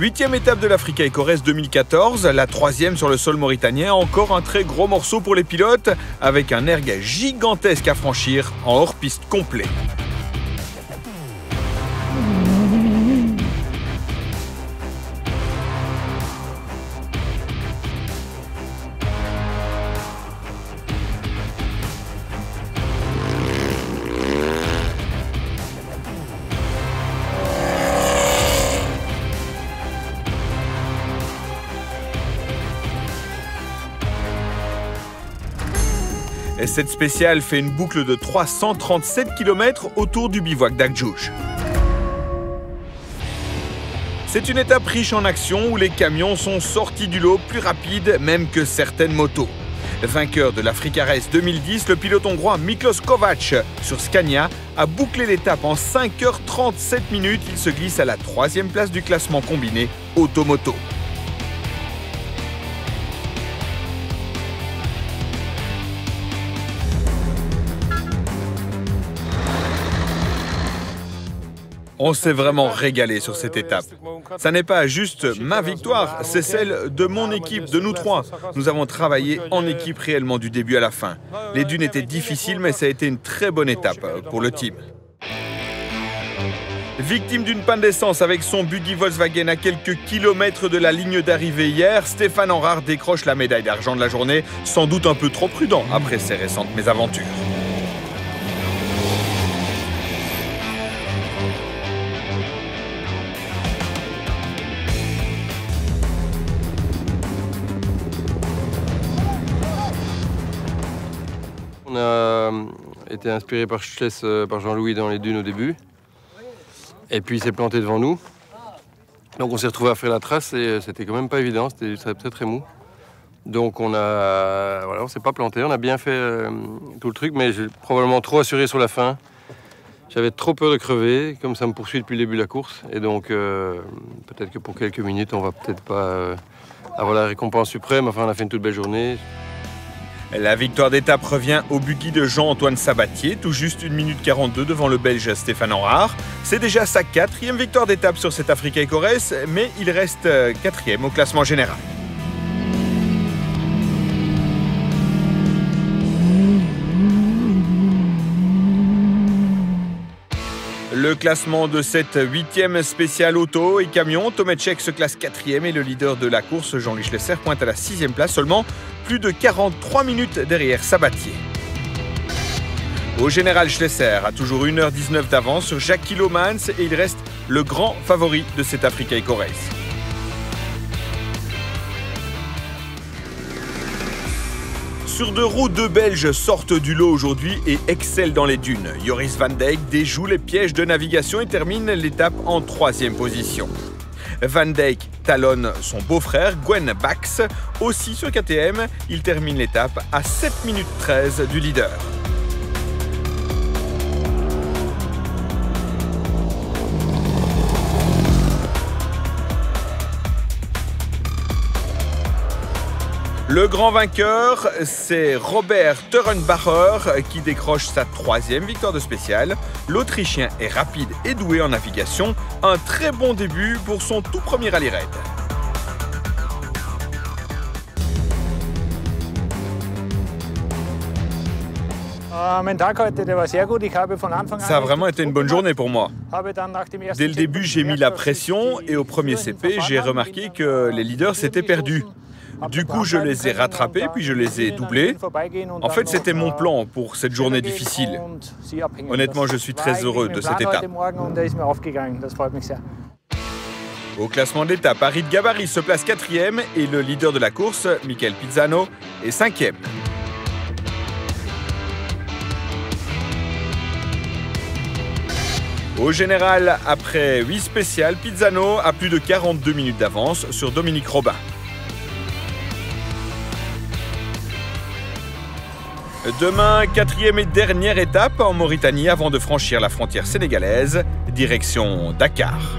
8e étape de l'Africa Eco-Race 2014, la 3e sur le sol mauritanien, encore un très gros morceau pour les pilotes, avec un erg gigantesque à franchir en hors-piste complet. Et cette spéciale fait une boucle de 337 km autour du bivouac d'Akjouj. C'est une étape riche en action où les camions sont sortis du lot plus rapides même que certaines motos. Vainqueur de l'Africa Race 2010, le pilote hongrois Miklos Kovács sur Scania a bouclé l'étape en 5h37 minutes. Il se glisse à la 3e place du classement combiné automoto. On s'est vraiment régalé sur cette étape. Ça n'est pas juste ma victoire, c'est celle de mon équipe, de nous trois. Nous avons travaillé en équipe réellement du début à la fin. Les dunes étaient difficiles, mais ça a été une très bonne étape pour le team. Victime d'une panne d'essence avec son buggy Volkswagen à quelques kilomètres de la ligne d'arrivée hier, Stéphane Enrard décroche la médaille d'argent de la journée, sans doute un peu trop prudent après ses récentes mésaventures. On a été inspiré par Schless, par Jean-Louis dans les dunes au début. Et puis il s'est planté devant nous. Donc on s'est retrouvé à faire la trace et c'était quand même pas évident, c'était très très mou. Donc on s'est pas planté, on a bien fait tout le truc, mais j'ai probablement trop assuré sur la fin. J'avais trop peur de crever, comme ça me poursuit depuis le début de la course. Et donc peut-être que pour quelques minutes, on va peut-être pas avoir la récompense suprême. Enfin, on a fait une toute belle journée. La victoire d'étape revient au buggy de Jean-Antoine Sabatier, tout juste 1 minute 42 devant le Belge Stéphane Enrard. C'est déjà sa 4e victoire d'étape sur cette Africa Eco-Race, mais il reste 4e au classement général. Le classement de cette 8e spéciale auto et camion, Tometchek se classe 4e et le leader de la course, Jean-Louis Schlesser, pointe à la 6e place, seulement plus de 43 minutes derrière Sabatier. Au général, Schlesser a toujours 1h19 d'avance sur Jacques Kilomans et il reste le grand favori de cette Africa Eco-Race. Sur 2 roues, 2 Belges sortent du lot aujourd'hui et excellent dans les dunes. Joris Van Dijk déjoue les pièges de navigation et termine l'étape en 3e position. Van Dijk talonne son beau-frère Gwen Bax, aussi sur KTM. Il termine l'étape à 7 minutes 13 du leader. Le grand vainqueur, c'est Robert Theurenbacher qui décroche sa 3e victoire de spéciale. L'Autrichien est rapide et doué en navigation. Un très bon début pour son tout premier rallye-raid. Ça a vraiment été une bonne journée pour moi. Dès le début, j'ai mis la pression et au premier CP, j'ai remarqué que les leaders s'étaient perdus. Du coup, je les ai rattrapés, puis je les ai doublés. En fait, c'était mon plan pour cette journée difficile. Honnêtement, je suis très heureux de cette étape. Au classement de l'étape, Harit Gabarri se place 4e et le leader de la course, Michael Pizzano, est 5e. Au général, après 8 spéciales, Pizzano a plus de 42 minutes d'avance sur Dominique Robin. Demain, 4e et dernière étape en Mauritanie avant de franchir la frontière sénégalaise, direction Dakar.